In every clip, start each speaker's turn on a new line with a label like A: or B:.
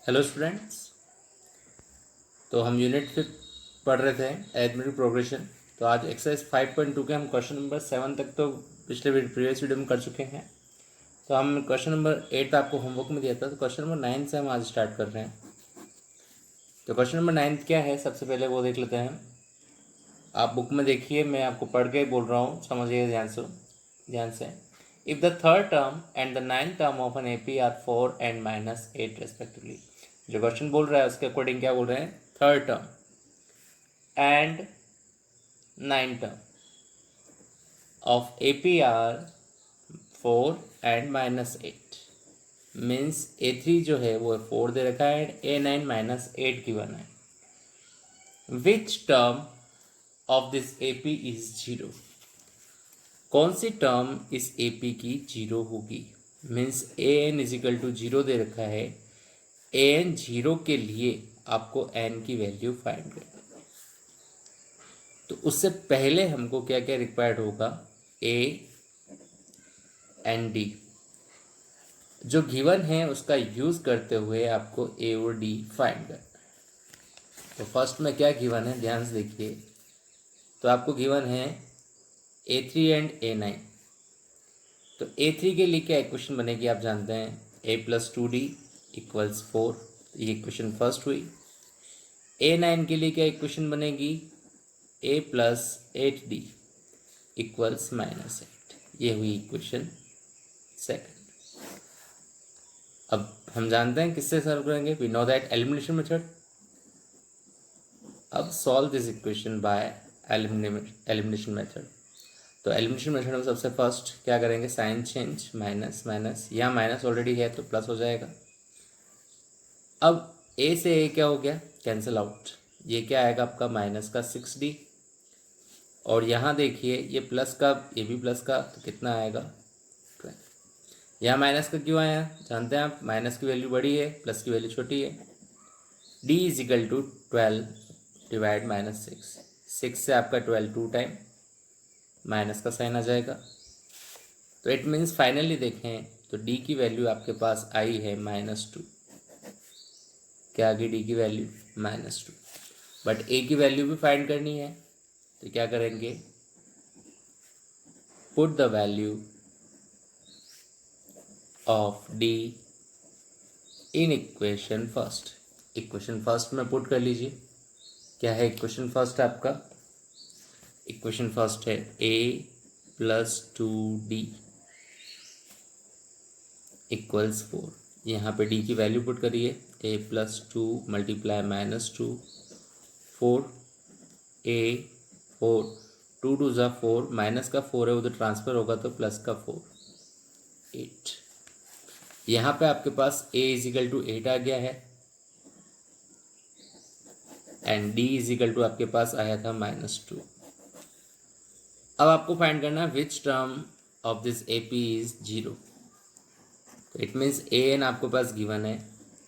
A: Hello students. तो हम unit 5 पढ़ रहे थे अरिथमेटिक प्रोग्रेशन। तो आज एक्सरसाइज 5.2 के हम क्वेश्चन नंबर 7 तक तो पिछले प्रीवियस वीडियो में कर चुके हैं। तो हम क्वेश्चन नंबर 8 आपको होमवर्क में दिया था, तो क्वेश्चन नंबर 9 से हम आज स्टार्ट कर रहे हैं। तो क्वेश्चन नंबर 9 क्या है, सबसे पहले वो देख लेते हैं। आप बुक में देखिए, मैं आपको पढ़ के बोल रहा हूँ, समझिए ध्यान से। If the third term and the ninth term of an AP are 4 and -8 respectively. जो क्वेश्चन बोल रहा है उसके अकॉर्डिंग क्या बोल रहे हैं, third term and nine term of AP are 4 and -8 means A3 जो है वो 4 दे रखा है, A9 -8 गिवन है। विच term of this AP is 0। कौन सी टर्म इस AP की 0 होगी। मीन्स AN इजिकल टू 0 दे रखा है। AN 0 के लिए आपको N की वैल्यू फाइंड करनी है। तो उससे पहले हमको क्या क्या रिक्वायर्ड होगा, A एंड D जो गिवन है उसका यूज़ करते हुए आपको A और D फाइंड करना है। तो फर्स्ट में क्या गिवन है, ध्यान से देखिए। तो आपको गिवन है A3 एंड A9। तो A3 के लिए क्या इक्वेशन बनेगी, आप जानते हैं A+2D इक्वल्स 4। ये इक्वेशन फर्स्ट हुई। A9 के लिए क्या इक्वेशन बनेगी, A+8D इक्वल्स -8। ये हुई इक्वेशन सेकंड। अब हम जानते हैं किससे सॉल्व करेंगे, we know that elimination method. अब solve this equation by elimination method. तो एलिमिनेशन मेथड में सबसे फर्स्ट क्या करेंगे, साइन चेंज, माइनस माइनस, यहाँ माइनस ऑलरेडी है तो प्लस हो जाएगा। अब A से A क्या हो गया, कैंसिल आउट। ये क्या आएगा आपका माइनस का 6D। और यहाँ देखिए ये प्लस का, ये भी प्लस का, तो कितना आएगा 12। यहाँ माइनस का क्यों आया, जानते हैं आप, माइनस की वैल्यू बड़ी है, प्लस की वैल्यू छोटी है। D is equal to 12 divide -6। 6 से आपका 12 टू टाइम, माइनस का साइन आ जाएगा। तो इट मीन्स फाइनली देखें तो D की वैल्यू आपके पास आई है -2। क्या आ गई D की वैल्यू, -2। बट A की वैल्यू भी फाइंड करनी है, तो क्या करेंगे, put the value of D in equation first. Equation first में पुट कर लीजिए। क्या है इक्वेशन फर्स्ट आपका, इक्वेशन फर्स्ट है A+2D इक्वल्स 4। यहाँ पे D की वैल्यू पुट करिए, A+2 मल्टीप्लाई -2 4 A 4 2 2 ज़ा 4, माइनस का 4 है उधर ट्रांसफ़र होगा तो प्लस का 4 8। यहाँ पे आपके पास A इजिकल टू 8 आ गया है एंड D इजिकल टू आपके पास आया था -2। अब आपको फाइंड करना है विच term of this AP is 0। तो इट मीन्स AN आपके पास गिवन है,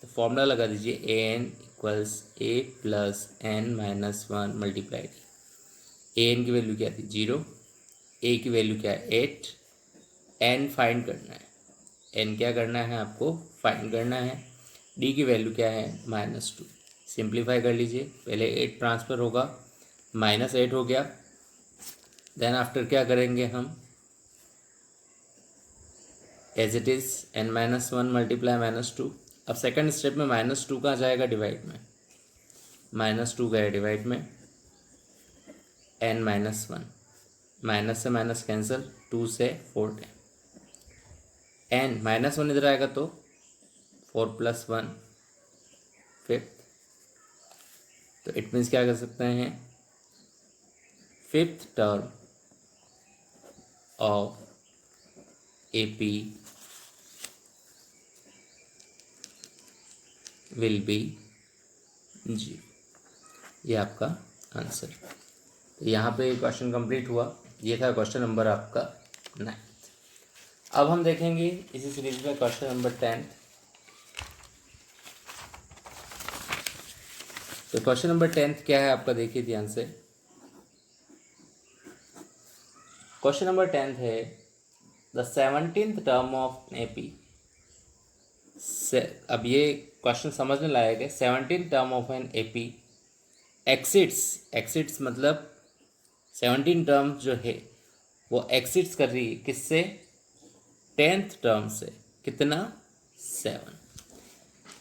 A: तो फॉर्मूला लगा दीजिए AN equals A+n-1 multiply D। AN की वैल्यू क्या थी 0, A की वैल्यू क्या है 8, N फाइंड करना है। N क्या करना है आपको, फाइंड करना है। D की वैल्यू क्या है -2। सिंप्लीफाई कर लीजिए, पहले 8 ट्रांसफ़र होगा, -8 हो गया। देन आफ्टर क्या करेंगे हम, as it is n-1 multiply -2। अब सेकंड स्टेप में -2 कहाँ जाएगा, डिवाइड में, -2 गया डिवाइड में, n-1 माइनस से माइनस कैंसिल, 2 से 4 टाइम, n-1 इधर आएगा तो 4 + 1 5th। तो इट मीन्स क्या कर सकते हैं, fifth term of AP will be 0। ये आपका आंसर। तो यहाँ पे क्वेश्चन कंप्लीट हुआ। ये था क्वेश्चन नंबर आपका 9। अब हम देखेंगे इसी सीरीज में क्वेश्चन नंबर 10। तो क्वेश्चन नंबर 10 क्या है आपका, देखिए ध्यान से। क्वेश्चन नंबर 10 है the 17th term of AP अब ये क्वेश्चन समझने लायक है। 17 टर्म ऑफ एन एपी एक्सिट्स मतलब 17 टर्म जो है वो एक्सिट्स कर रही है किससे? 10th टर्म से। कितना? 7।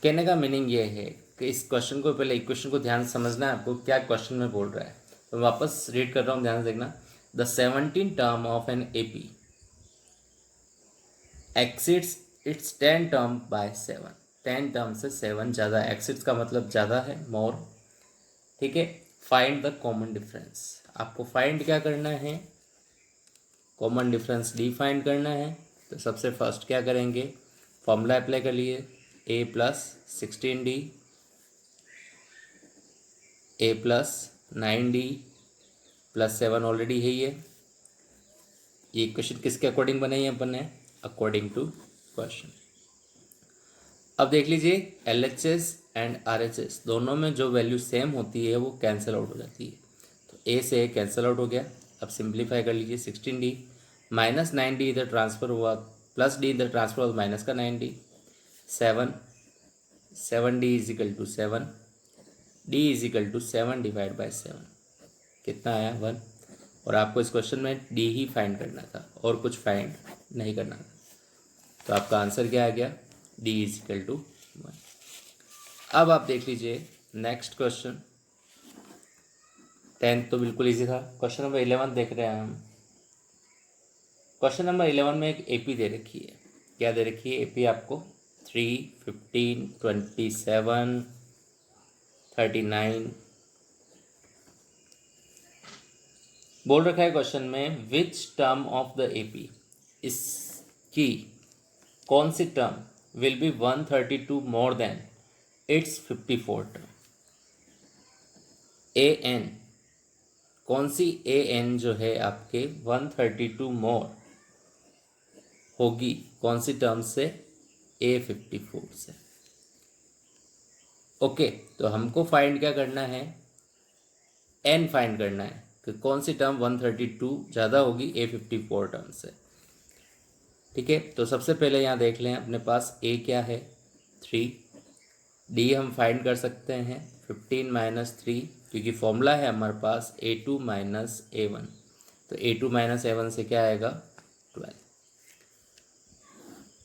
A: कहने का मीनिंग ये है कि इस क्वेश्चन को पहले इक्वेशन को ध्यान से समझना है आपको, क्या क्वेश्चन में बोल रहा है। तो वापस रीड कर रहा हूँ, ध्यान से देखना। The 17 term of an AP exists it's 10 term by 7। 10 term से 7 ज़्यादा, एक्सिट्स का मतलब ज़्यादा है, मोर। ठीक है। Find the common difference. आपको फाइंड क्या करना है? कॉमन डिफरेंस डी फाइंड करना है। तो सबसे फर्स्ट क्या करेंगे? फॉर्मूला अप्लाई कर लिए, a plus 16d a plus 9d plus 7 already है ये इक्वेशन किसके अकॉर्डिंग बनाई है अपन ने? According to question. अब देख लीजिए, LHS एंड RHS दोनों में जो वैल्यू सेम होती है वो कैंसिल आउट हो जाती है। तो a से a कैंसिल आउट हो गया। अब सिंप्लीफाई कर लीजिए, 16d माइनस 9d इधर ट्रांसफ़र हुआ, प्लस d इधर ट्रांसफर हुआ, माइनस का 9d। 7d is equal to 7, d is equal to 7 divide by 7। कितना आया? 1। और आपको इस क्वेश्चन में d ही फाइंड करना था और कुछ फाइंड नहीं करना था। तो आपका आंसर क्या आ गया? d is equal to 1। अब आप देख लीजिए नेक्स्ट क्वेश्चन। 10th तो बिल्कुल इजी था। क्वेश्चन नंबर 11 देख रहे हैं हम। क्वेश्चन नंबर 11 में एक एपी दे रखी है। क्या दे रखी है? एपी आपको 3, 15, 27, 39 बोल रखा है क्वेश्चन में। Which term of the AP, इसकी कौन सी term will be 132 more than its 54 term? A N, कौन सी ए एन जो है आपके 132 मोर होगी कौन सी टर्म से? A54 से। ओके, तो हमको फाइंड क्या करना है? एन फाइंड करना है कि कौन सी टर्म 132 ज़्यादा होगी A54 टर्म से। ठीक है, तो सबसे पहले यहाँ देख लें अपने पास A क्या है? 3। D हम फाइंड कर सकते हैं 15 माइनस 3, क्योंकि फॉर्मूला है हमारे पास A2 माइनस A1। तो A2 माइनस A1 से क्या आएगा? 12।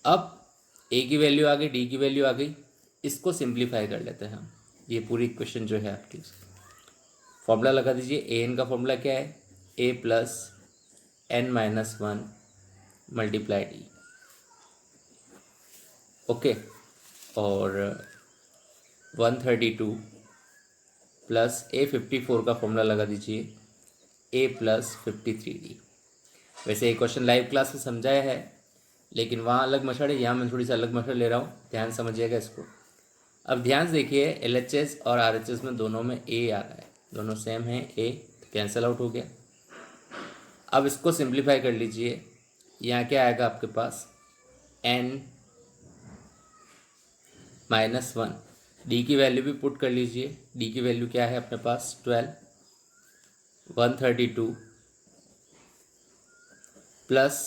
A: अब A की वैल्यू आ गई, D की वैल्यू आ गई, इसको सिंप्लीफाई कर लेते हैं हम। ये पूरी इक्वेशन जो है आपकी, फॉर्मूला लगा दीजिए। ए एन का फॉर्मूला क्या है? A plus n minus 1 multiply D. Okay, और 132 प्लस A54 का फॉर्मूला लगा दीजिए, A प्लस 53D। वैसे ये क्वेश्चन लाइव क्लास में समझाया है, लेकिन वहाँ अलग मेथड है, यहाँ मैं थोड़ी सी अलग मेथड ले रहा हूँ, ध्यान समझिएगा इसको। अब ध्यान से देखिए, LHS और RHS में दोनों में A आ रहा है, दोनों सेम है, A कैंसिल आउट हो गया। अब इसको सिंप्लीफाई कर लीजिए, यहाँ क्या आएगा आपके पास? n minus 1। D की वैल्यू भी पुट कर लीजिए। D की वैल्यू क्या है अपने पास? 12। 132 प्लस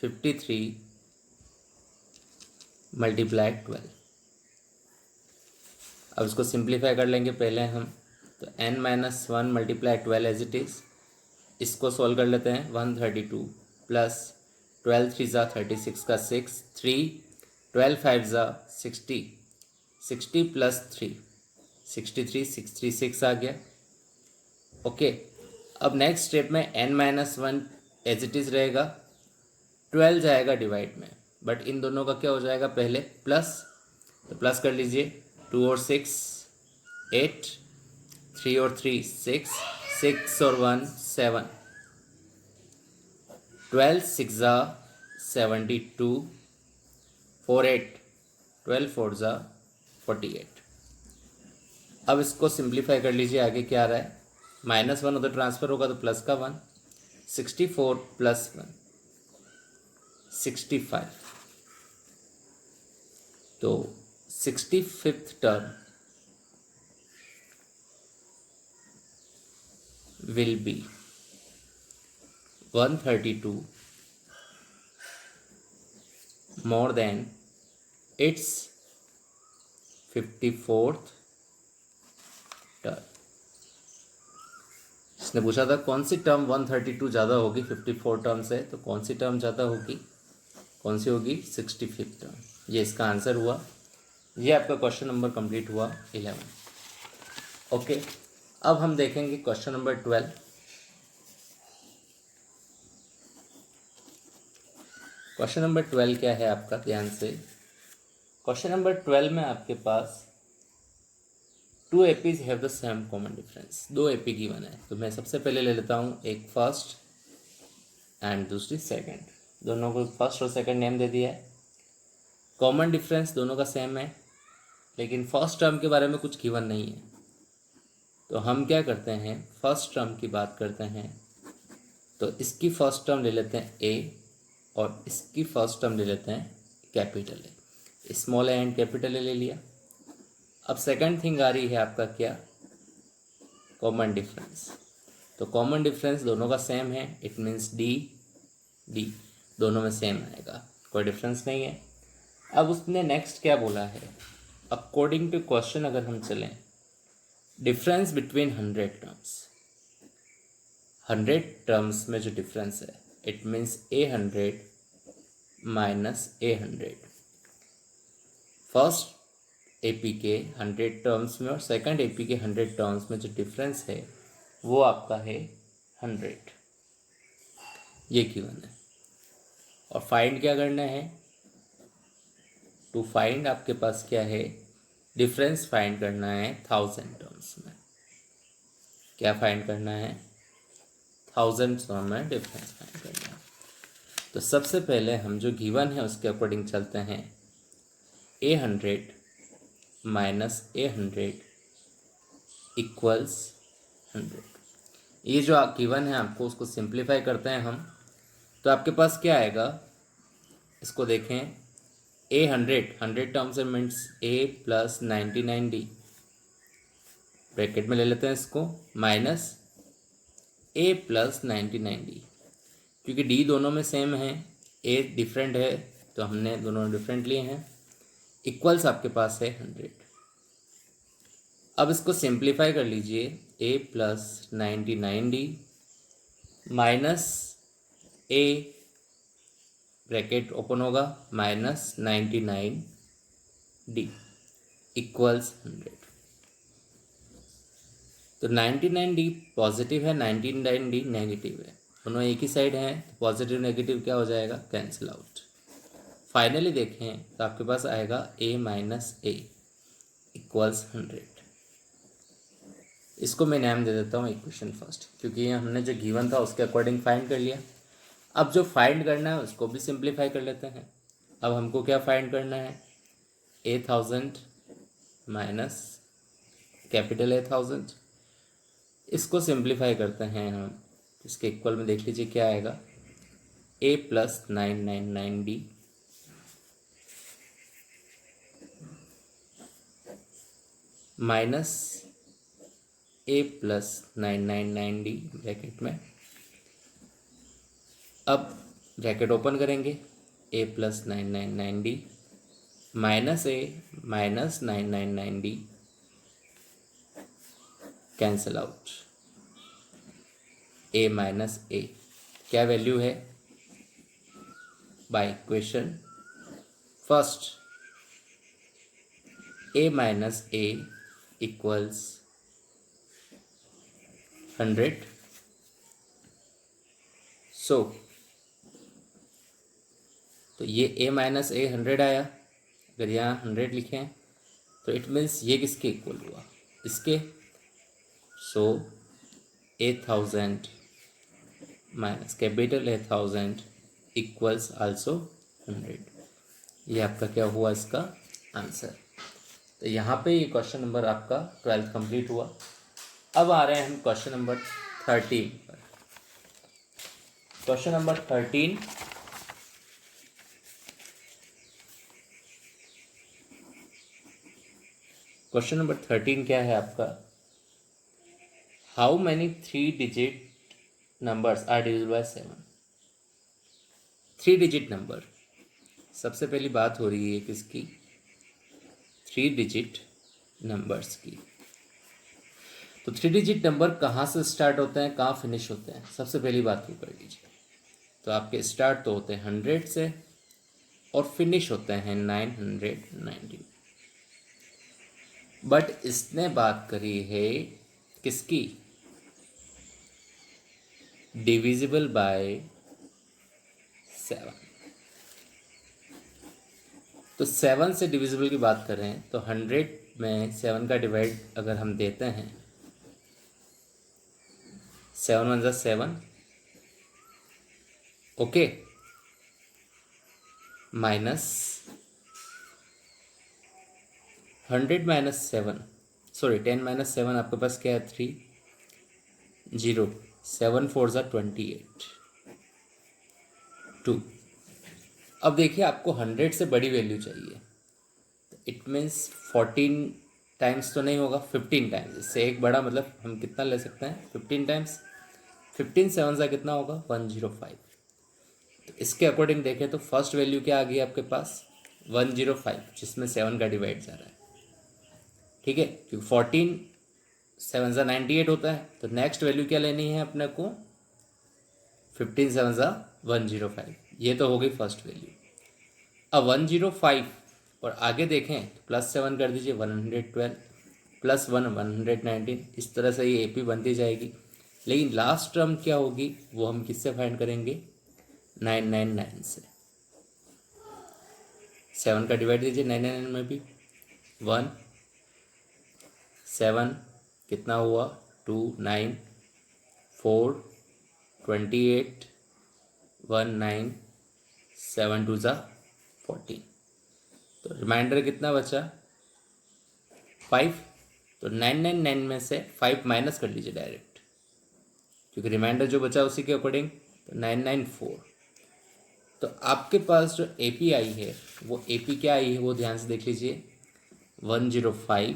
A: 53 मल्टीप्लाई 12। अब इसको सिंप्लीफाई कर लेंगे पहले हम। तो n minus 1 multiply 12 as it is. इसको सॉल्व कर लेते हैं। 132 प्लस 12 3 ज़ा 36 का 6, 3 12 5 ज़ा 60, 60 प्लस 3 63, 636 आ गया। ओके, अब नेक्स्ट स्टेप में n minus 1 as it is रहेगा, 12 जाएगा डिवाइड में, बट इन दोनों का क्या हो जाएगा? पहले प्लस, तो प्लस कर लीजिए। 2 और 6 8, 3 और 3 6, 6 और 1 7, 12 6 ज़ा 72, 4 8, 12 4 ज़ा 48। अब इसको सिंप्लीफाई कर लीजिए, आगे क्या आ रहा है? माइनस 1 उधर ट्रांसफ़र होगा तो प्लस का 1, 64 प्लस 1 65। तो 65th term will be 132 more than its 54th term. इसने पूछा था कौन सी टर्म 132 ज़्यादा होगी 54 टर्म से, तो कौन सी टर्म ज़्यादा होगी, कौन सी होगी 65th टर्म। ये इसका आंसर हुआ। ये आपका क्वेश्चन नंबर कंप्लीट हुआ 11। ओके, अब हम देखेंगे क्वेश्चन नंबर 12। क्वेश्चन नंबर 12 क्या है आपका, ध्यान से। क्वेश्चन नंबर 12 में आपके पास 2 APs have the same common difference. 2 AP given है, तो मैं सबसे पहले ले लेता हूँ एक फर्स्ट एंड दूसरी सेकंड। दोनों को फर्स्ट और सेकंड नेम दे दिया है। कॉमन डिफरेंस दोनों का सेम है, लेकिन फर्स्ट टर्म के बारे में कुछ गिवन नहीं है, तो हम क्या करते हैं, फर्स्ट टर्म की बात करते हैं। तो इसकी फर्स्ट टर्म ले लेते हैं ए, और इसकी फर्स्ट टर्म ले लेते हैं capital A. Small A and capital A ले लिया। अब सेकंड थिंग आ रही है आपका क्या, कॉमन डिफरेंस। तो कॉमन डिफरेंस दोनों का सेम है, इट मीन्स डी डी दोनों में सेम आएगा, कोई डिफरेंस नहीं है। अब उसने नेक्स्ट क्या बोला है, अकॉर्डिंग टू क्वेश्चन अगर हम चलें, डिफरेंस बिटवीन 100 टर्म्स। 100 टर्म्स में जो डिफरेंस है, it means A100 minus A100। First AP के 100 टर्म्स में और सेकंड एपी के 100 टर्म्स में जो डिफरेंस है वो आपका है 100। ये गिवन है। और फाइंड क्या करना है, टू फाइंड आपके पास क्या है, डिफरेंस फाइंड करना है 1000 टर्म्स में। क्या फाइंड करना है, 1000 टर्म में डिफरेंस फाइंड करना है। तो सबसे पहले हम जो गिवन है उसके अकॉर्डिंग चलते हैं। A100 minus A100 equals 100। ये जो गिवन है आपको उसको सिंप्लीफाई करते हैं हम, तो आपके पास क्या आएगा, इसको देखें। A100 terms means A plus 99D, bracket में ले लेते हैं इसको, माइनस A प्लस 99D। क्योंकि D दोनों में सेम है, A डिफरेंट है, तो हमने दोनों डिफरेंट लिए हैं। इक्वल्स आपके पास है 100। अब इसको सिंप्लीफाई कर लीजिए, A plus 99D minus A, bracket open होगा, माइनस 99D इक्वल्स 100। तो 99D पॉजिटिव है, 99D नेगेटिव है, दोनों एक ही साइड हैं, तो पॉजिटिव नेगेटिव क्या हो जाएगा, कैंसिल आउट। फाइनली देखें तो आपके पास आएगा A माइनस A इक्वल्स 100। इसको मैं नाम दे देता हूँ इक्वेशन फर्स्ट, क्योंकि ये हमने जो गिवन था उसके अकॉर्डिंग फाइंड कर लिया। अब जो फाइंड करना है उसको भी सिंप्लीफाई कर लेते हैं। अब हमको क्या फाइंड करना है, A1000 माइनस कैपिटल A1000। इसको सिंप्लीफाई करते हैं हम, इसके इक्वल में देख लीजिए क्या आएगा, A plus 999D minus A plus 999D bracket में। अब ब्रैकेट ओपन करेंगे, A plus 999D minus A minus 999D cancel out, A minus A क्या वैल्यू है, by equation first A minus A equals 100। सो तो ये A माइनस A 100 आया। अगर यहाँ 100 लिखें तो इट मीन्स ये किसके इक्वल हुआ, इसके। सो A1000 minus capital A1000 equals also 100। ये आपका क्या हुआ, इसका आंसर। तो यहाँ पे ये क्वेश्चन नंबर आपका 12 कंप्लीट हुआ। अब आ रहे हैं हम क्वेश्चन नंबर 13 पर। क्वेश्चन नंबर 13, क्वेश्चन नंबर 13 क्या है आपका, how many 3 digit numbers are divisible by 7। 3 digit number, सबसे पहली बात हो रही है किसकी, 3 डिजिट नंबर्स की। तो 3 डिजिट नंबर कहाँ से स्टार्ट होते हैं, कहाँ फिनिश होते हैं, सबसे पहली बात वो कर लीजिए। तो आपके स्टार्ट तो होते हैं 100 से और फिनिश होते हैं 919। बट इसने बात करी है किसकी, डिविजिबल बाय 7। तो 7 से डिविजिबल की बात कर रहे हैं तो 100 में 7 का डिवाइड अगर हम देते हैं, 7 1 ज़ा 7, okay, minus 100 minus 7, sorry 10 minus 7 आपके पास क्या है 3, 0, 7 4 ज़ा 28, 2। अब देखिए आपको 100 से बड़ी वैल्यू चाहिए, इट मीन्स 14 टाइम्स तो नहीं होगा, 15 टाइम्स। इससे एक बड़ा मतलब हम कितना ले सकते हैं, 15 टाइम्स। 15 7 सा कितना होगा 105। तो इसके अकॉर्डिंग देखें तो फर्स्ट वैल्यू क्या आ गई आपके पास 105, जिसमें 7 का डिवाइड जा रहा है, ठीक है, क्योंकि 14 7 सा 98 होता है। तो नेक्स्ट वैल्यू क्या लेनी है अपने को, 15 7 सा 105। ये तो हो गई फर्स्ट वैल्यू। अब 105 और आगे देखें तो प्लस 7 कर दीजिए 112, प्लस 1 119, इस तरह से ये AP बनती जाएगी। लेकिन लास्ट टर्म क्या होगी वो हम किससे फाइंड करेंगे, 999 से। 7 का डिवाइड दीजिए 999 में भी, 1 7 कितना हुआ 2 9 4 28 1 9 7 2 ज़ा 14। तो रिमाइंडर कितना बचा 5। तो 999 में से 5 माइनस कर लीजिए डायरेक्ट, क्योंकि रिमाइंडर जो बचा उसी के अकॉर्डिंग। तो 994। तो आपके पास जो AP आई है वो AP क्या आई है वो ध्यान से देख लीजिए, 105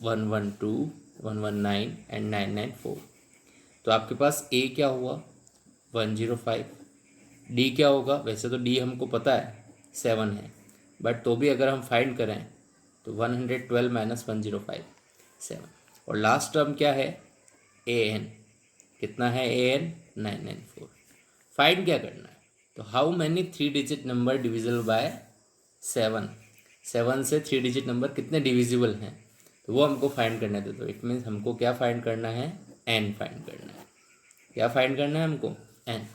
A: 112 119 एंड 994। तो आपके पास A क्या हुआ 105, D क्या होगा, वैसे तो D हमको पता है 7 है, बट तो भी अगर हम फाइंड करें तो 112 माइनस 105 7। और लास्ट टर्म क्या है AN, कितना है AN 994। फाइंड क्या करना है, तो how many 3 digit number divisible by 7, 7 से 3 डिजिट नंबर कितने डिविजिबल हैं, तो वो हमको फाइंड करना है। तो इट मीन्स हमको क्या फाइंड करना है, N फाइंड करना है। क्या फाइंड करना है हमको, N।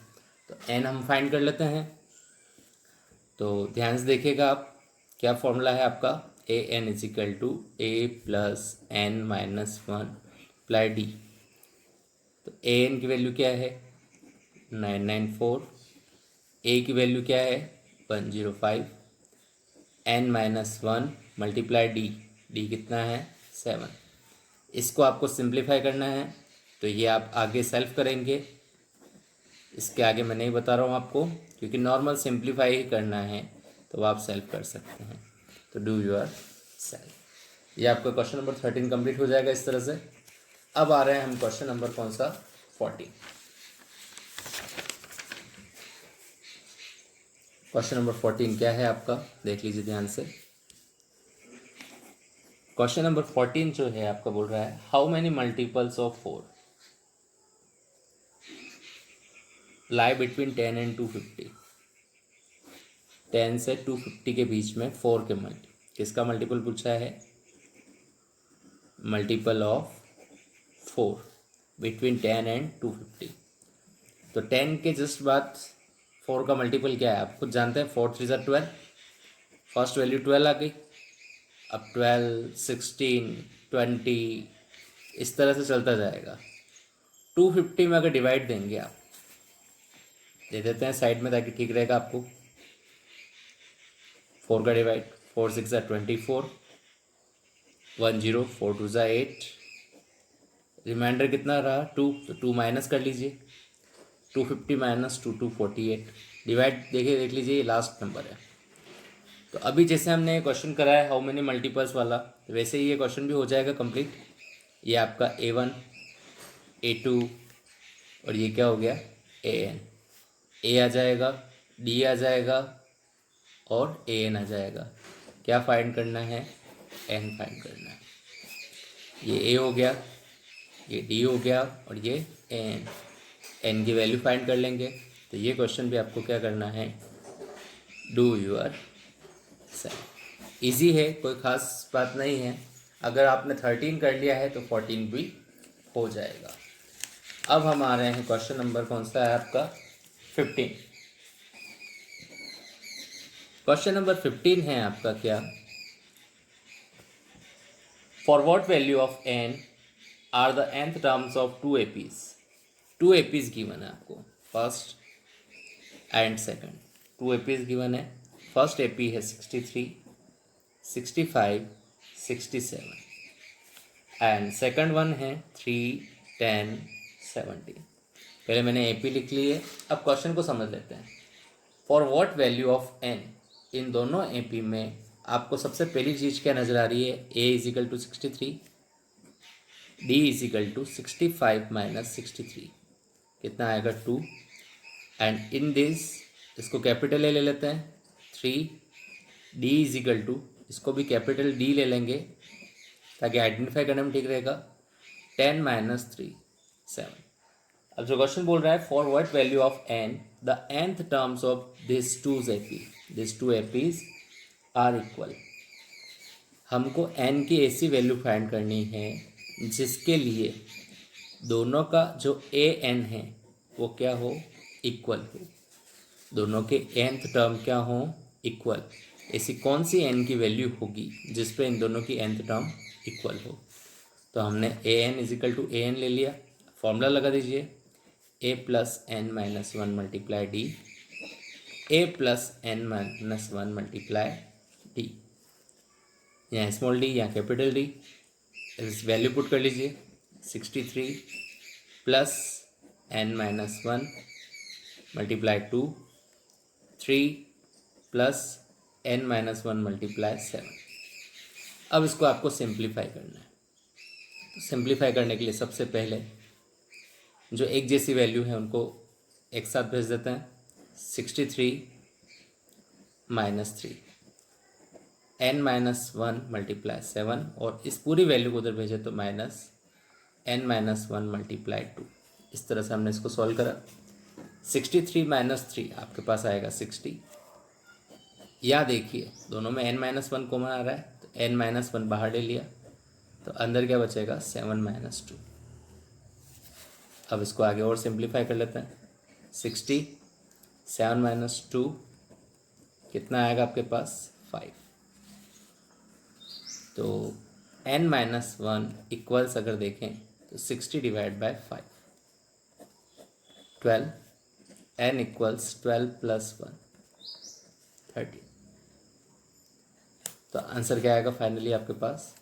A: तो N हम फाइंड कर लेते हैं। तो ध्यान से देखिएगा आप, क्या फॉर्मूला है आपका, AN is equal to A plus N minus 1 प्लाई D। तो AN की वैल्यू क्या है 994, A की वैल्यू क्या है 105, N माइनस 1 मल्टीप्लाई D कितना है 7। इसको आपको सिंप्लीफाई करना है, तो ये आप आगे सेल्फ करेंगे, इसके आगे मैं नहीं बता रहा हूँ आपको, क्योंकि नॉर्मल सिंप्लीफाई ही करना है तो आप सेल्फ कर सकते हैं। तो डू योर सेल्फ। ये आपका क्वेश्चन नंबर 13 कंप्लीट हो जाएगा इस तरह से। अब आ रहे हैं हम क्वेश्चन नंबर कौन सा 14। क्वेश्चन नंबर 14 क्या है आपका, देख लीजिए ध्यान से। क्वेश्चन नंबर 14 जो है आपका बोल रहा है how many multiples of 4 lie between 10 and 250। 10 से 250 के बीच में 4 के किसका मल्टीपल पूछा है, मल्टीपल ऑफ 4 बिटवीन 10 एंड 250। तो 10 के जस्ट बाद 4 का मल्टीपल क्या है आप खुद जानते हैं, 4 3 ज़ा 12, फर्स्ट वैल्यू 12 आ गई। अब 12 16 20 इस तरह से चलता जाएगा। 250 में अगर डिवाइड देंगे आप, दे देते हैं साइड में ताकि ठीक रहेगा आपको। 4 का डिवाइड 4 6 ज़ा 24, 1 0 4 2 ज़ा 8, रिमाइंडर कितना रहा 2, तो 2 माइनस कर लीजिए, 250 माइनस 2 2 48, डिवाइड देखिए देख लीजिए ये लास्ट नंबर है। तो अभी जैसे हमने ये क्वेश्चन कराया हाउ मेनी मल्टीपल्स वाला, तो वैसे ही ये क्वेश्चन भी हो जाएगा कंप्लीट। ये आपका A1 A2 और ये क्या हो गया AN, A आ जाएगा, D आ जाएगा और AN आ जाएगा। क्या फाइंड करना है, N फाइंड करना है। ये ए हो गया, ये डी हो गया और ये एन की वैल्यू फाइंड कर लेंगे। तो ये क्वेश्चन भी आपको क्या करना है, डू यूर सेल्फ। ईजी है, कोई ख़ास बात नहीं है। अगर आपने 13 कर लिया है तो 14 भी हो जाएगा। अब हम आ रहे हैं क्वेश्चन नंबर कौन सा है आपका, 15। क्वेश्चन नंबर 15 है आपका क्या, for what value of n are the nth terms of two APs. Two APs given है आपको, first and second. Two APs given है। फर्स्ट एपी है 63, 65, 67 एंड सेकंड वन है 3, 10, 17। पहले मैंने एपी लिख ली है। अब क्वेश्चन को समझ लेते हैं। For what value of N, इन दोनों एपी में आपको सबसे पहली चीज़ क्या नज़र आ रही है, A equal to 63, D equal to 65 minus 63, कितना आएगा 2। एंड इन दिस, इसको कैपिटल ए ले लेते हैं 3, डी इजिकल टू, इसको भी कैपिटल डी ले लेंगे ताकि आइडेंटिफाई करने में ठीक रहेगा, 10 माइनस 3, 7। अब जो क्वेश्चन बोल रहा है, for what value of n the nth terms of this two APs are equal. हमको n की ऐसी वैल्यू फाइंड करनी है जिसके लिए दोनों का जो ए एन है वो क्या हो, इक्वल हो। दोनों के nth टर्म क्या हो, इक्वल। ऐसी कौन सी n की वैल्यू होगी जिस पे इन दोनों की nth टर्म इक्वल हो। तो हमने A N equal to A N ले लिया। फॉर्मूला लगा दीजिए, A plus N minus 1 multiply D, A plus N minus 1 multiply D, यहाँ स्मॉल डी यहाँ कैपिटल डी। इस वैल्यू पुट कर लीजिए, 63 plus N minus 1 multiply 2, 3 plus N minus 1 multiply 7। अब इसको आपको सिंप्लीफाई करना है। तो सिंप्लीफाई करने के लिए सबसे पहले जो एक जैसी वैल्यू है उनको एक साथ भेज देते हैं। 63 माइनस 3, एन माइनस 1 मल्टीप्लाई 7, और इस पूरी वैल्यू को उधर भेजे तो माइनस एन माइनस 1 मल्टीप्लाई 2। इस तरह से हमने इसको सॉल्व करा। 63 माइनस 3 आपके पास आएगा 60। या देखिए दोनों में n माइनस 1 कॉमन आ रहा है, तो n माइनस 1 बाहर ले लिया तो अंदर क्या बचेगा, 7 माइनस 2। अब इसको आगे और सिंप्लीफाई कर लेते हैं। 60, 7 माइनस 2 कितना आएगा आपके पास, 5। तो n माइनस 1 इक्वल्स अगर देखें तो 60 divide by 5, 12। n equals 12 plus 1, 13। तो आंसर क्या आएगा फाइनली आपके पास,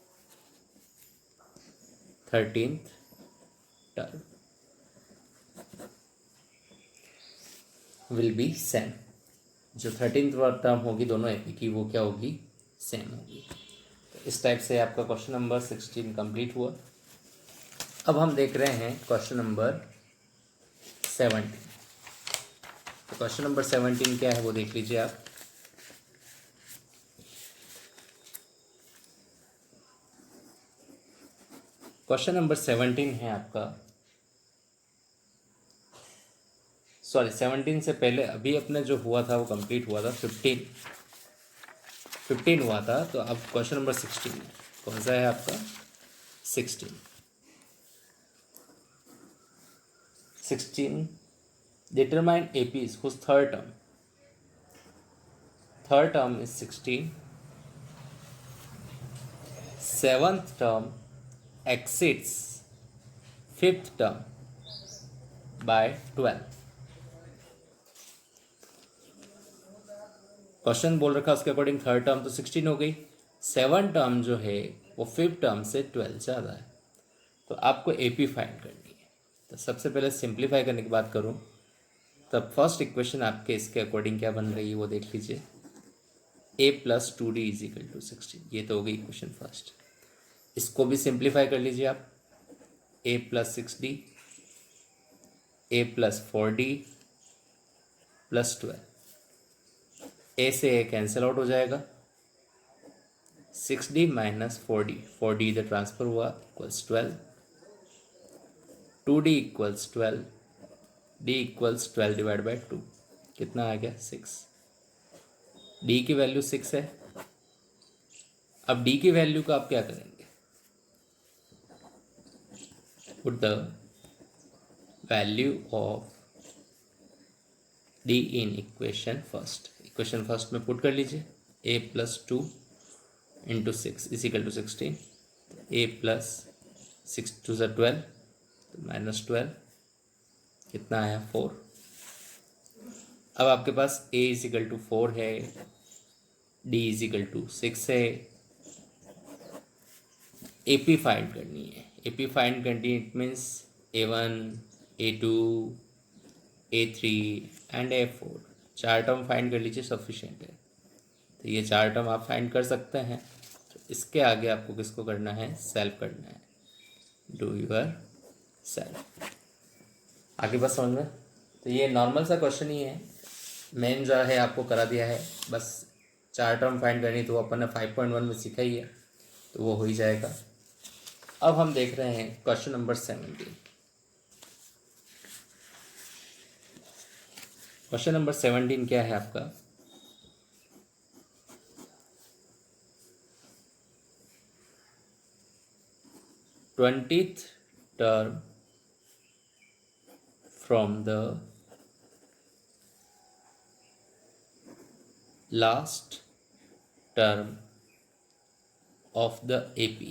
A: 13th term will B same. जो 13th टर्म होगी दोनों एपी की वो क्या होगी, सेम होगी। तो इस टाइप से आपका क्वेश्चन नंबर 16 कंप्लीट हुआ। अब हम देख रहे हैं क्वेश्चन नंबर 17। तो क्वेश्चन नंबर 17 क्या है वो देख लीजिए आप। क्वेश्चन नंबर 17 है आपका, सॉरी 17 से पहले अभी अपने जो हुआ था वो कंप्लीट हुआ था, 15 हुआ था। तो अब क्वेश्चन नंबर 16 है। कौन सा है आपका, 16 determine APs whose third term is 16, seventh term exceeds fifth term by 12। Question बोल रखा उसके अकॉर्डिंग थर्ड टर्म तो 16 हो गई, सेवन टर्म जो है वो फिफ्थ टर्म से 12 ज़्यादा है। तो आपको एपी फाइंड करनी है। तो सबसे पहले सिंप्लीफाई करने की बात करूँ तब फर्स्ट इक्वेशन आपके इसके अकॉर्डिंग क्या बन रही है वो देख लीजिए, a plus 2d is equal to 16। ये तो हो गई इक्वेशन फर्स्ट। इसको भी सिंप्लीफाई कर लीजिए आप, a plus 6d, a plus 4d plus 12। ए से ए कैंसिल आउट हो जाएगा, 6d माइनस 4d, 4d इधर ट्रांसफर हुआ equals 12, 2d equals 12, d equals 12 divide by 2, कितना आ गया 6। d की वैल्यू 6 है। अब d की वैल्यू का आप क्या करेंगे, put the value of d in equation first, equation first में पुट कर लीजिए, a plus 2 into 6 is equal to 16, a plus 6 टू ज़ा 12 तो माइनस 12, कितना आया 4। अब आपके पास a इज इक्वल टू 4 है, d इज इक्वल टू 6 है, AP फाइंड करनी है। AP फाइंड करनी it means A1, A2, A3 and A4, चार टर्म फाइंड कर लीजिए, सफिशिएंट है। तो ये चार टर्म आप फाइंड कर सकते हैं। तो इसके आगे आपको किसको करना है, सेल्फ करना है, डू यूर सेल्फ। आगे बस समझ में। तो ये नॉर्मल सा क्वेश्चन ही है, मेन जो है आपको करा दिया है, बस चार टर्म फाइंड करनी, तो अपन ने 5.1 में सीखा ही है, तो वो हो ही जाएगा। अब हम देख रहे हैं क्वेश्चन नंबर 17। क्वेश्चन नंबर 17 क्या है आपका, 20th term from the last term of the AP।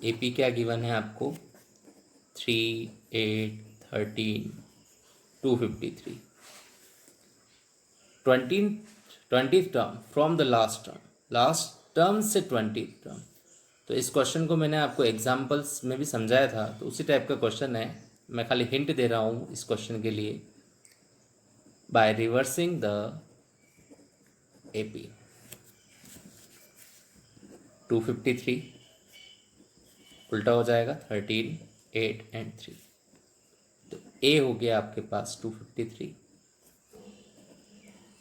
A: AP क्या गिवन है आपको, 3, 8, 13, 253। 20th term from the last term, last term से 20th टर्म। तो इस क्वेश्चन को मैंने आपको एग्जाम्पल्स में भी समझाया था, तो उसी टाइप का क्वेश्चन है। मैं खाली हिंट दे रहा हूँ इस क्वेश्चन के लिए, बाय रिवर्सिंग द AP। 253 उल्टा हो जाएगा, 13, 8 एंड 3। तो A हो गया आपके पास 253,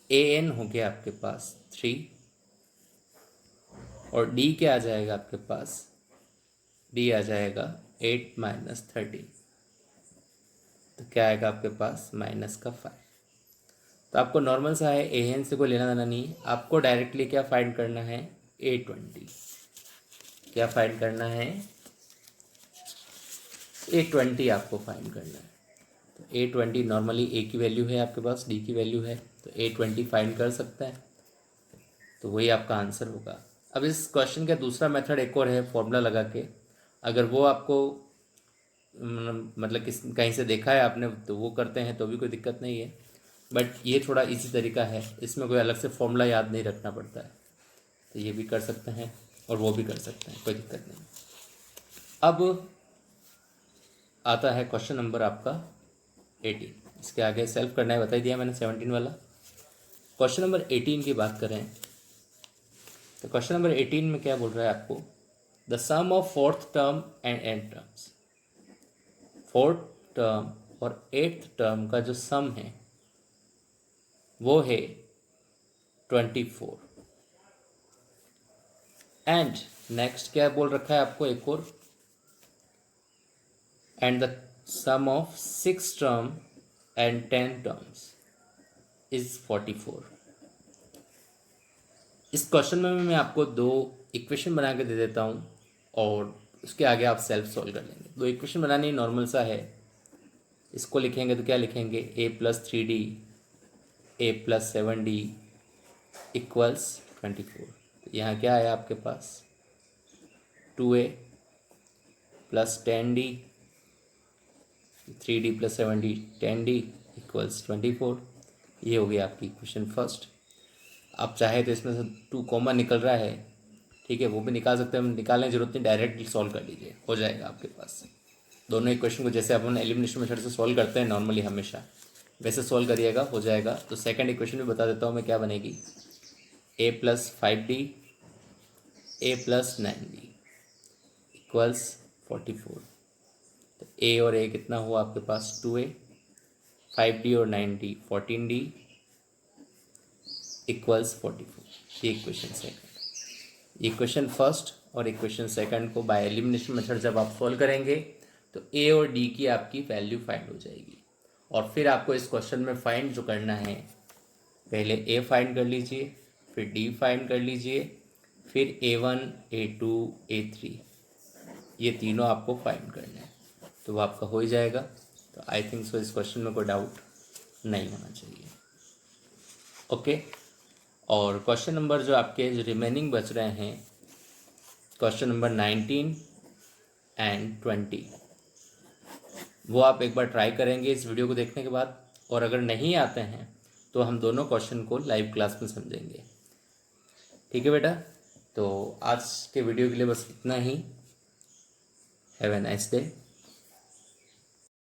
A: AN हो गया आपके पास 3, और D क्या आ जाएगा आपके पास, D आ जाएगा 8 माइनस 13, तो क्या आएगा आपके पास माइनस का 5। तो आपको नॉर्मल सा है, AN से कोई लेना देना नहीं है, आपको डायरेक्टली क्या फाइंड करना है, A20। क्या फाइंड करना है, A20 आपको फाइंड करना है। तो A20 नॉर्मली A की वैल्यू है आपके पास, D की वैल्यू है, तो A20 फाइंड कर सकता है, तो वही आपका आंसर होगा। अब इस क्वेश्चन का दूसरा मेथड एक और है, फॉर्मूला लगा के, अगर वो आपको मतलब किस कहीं से देखा है आपने तो वो करते हैं तो भी कोई दिक्कत नहीं है, बट ये थोड़ा इजी तरीका है, इसमें कोई अलग से फॉर्मूला याद नहीं रखना पड़ता है, तो ये भी कर सकते हैं और वो भी कर सकते हैं, कोई दिक्कत नहीं। अब आता है क्वेश्चन नंबर आपका 18, इसके आगे सेल्फ करना है, बता ही दिया मैंने 17 वाला। क्वेश्चन नंबर 18 की बात करें तो क्वेश्चन नंबर 18 में क्या बोल रहा है आपको, the sum of fourth term and and terms. Fourth term और एट्थ टर्म का जो सम है वो है 24। एंड नेक्स्ट क्या बोल रखा है आपको एक और, and the sum of 6 term and 10 terms is 44। इस क्वेश्चन में मैं आपको दो इक्वेशन बना के दे देता हूँ और उसके आगे आप सेल्फ सॉल्व कर लेंगे। दो इक्वेशन बनानी नॉर्मल सा है, इसको लिखेंगे तो क्या लिखेंगे, a+3d a+7d इक्वल्स 24। तो यहाँ क्या आया आपके पास, 2a plus 10d, 3d plus 7d 10d equals 24। ये हो गया आपकी इक्वेशन फर्स्ट। आप चाहे तो इसमें से 2 कॉमन निकल रहा है, ठीक है, वो भी निकाल सकते हैं, निकालने की जरूरत नहीं, डायरेक्ट सॉल्व कर लीजिए, हो जाएगा आपके पास। दोनों इक्वेशन को जैसे अपन एलिमिनेशन मेथड से सॉल्व करते हैं नॉर्मली हमेशा, वैसे सॉल्व करिएगा, हो जाएगा। तो सेकंड इक्वेशन भी बता देता हूँ मैं क्या बनेगी, a+5d a+9d इक्वल्स 44। तो a और a कितना हुआ आपके पास, 2a, 5d और 9d 14d इक्वल्स 44। ये इक्वेशन सेकंड। इक्वेशन फर्स्ट और इक्वेशन सेकंड को बाय एलिमिनेशन मेथड जब आप सॉल्व करेंगे तो ए और डी की आपकी वैल्यू फाइंड हो जाएगी। और फिर आपको इस क्वेश्चन में फाइंड जो करना है, पहले ए फाइंड कर लीजिए, फिर डी फाइंड कर लीजिए, फिर A1 A2 A3, ये तीनों आपको फाइंड करने हैं, तो वो आपका हो ही जाएगा। तो आई थिंक सो इस क्वेश्चन में कोई डाउट नहीं होना चाहिए। ओके, और क्वेश्चन नंबर जो आपके जो रिमेनिंग बच रहे हैं, क्वेश्चन नंबर 19 एंड 20, वो आप एक बार ट्राई करेंगे इस वीडियो को देखने के बाद, और अगर नहीं आते हैं तो हम दोनों क्वेश्चन को लाइव क्लास में समझेंगे। ठीक है बेटा, तो आज के वीडियो के लिए बस इतना ही। Have a nice day.